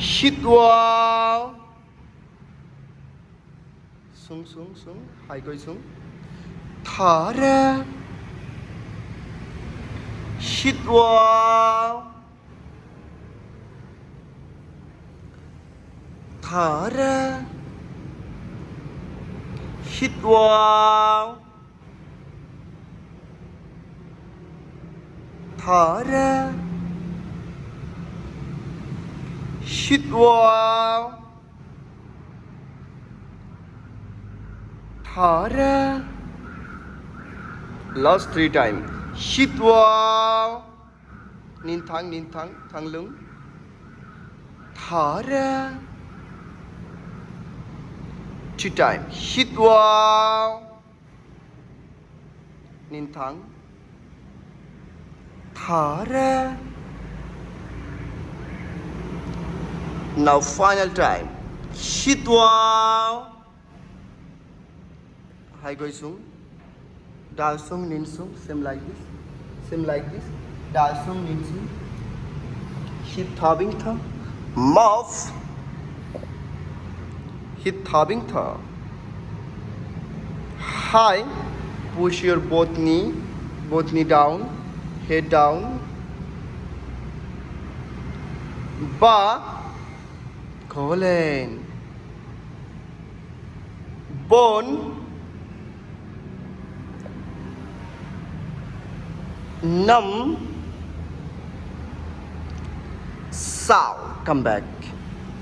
hít vào, xuống xuống xuống, hai coi xuống, thở ra, hít vào, thở ra, hít vào, thở ra, hít vào, thở ra. Last 3 times. Hít vào, nín thẳng lưng, thở ra. 2 times. Hít vào, nín thẳng, thở ra. Now final time. Hít vào, hai gối xuống, đào xuống, nín xuống, same like this, đào xuống, nín xuống, hít thở bình thở, mouth, hít thở bình thở, high, push your both knee down, head down, ba, cố lên, bone, numb, sound, come back,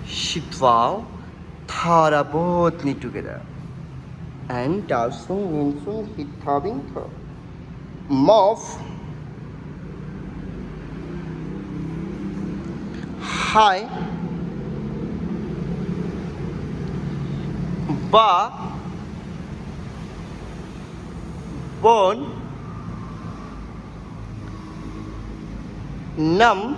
hít vào, thở ra both knee together, and đào xuống, nhìn xuống, hít thở bình thở, mouth, high, ba, bone, numb,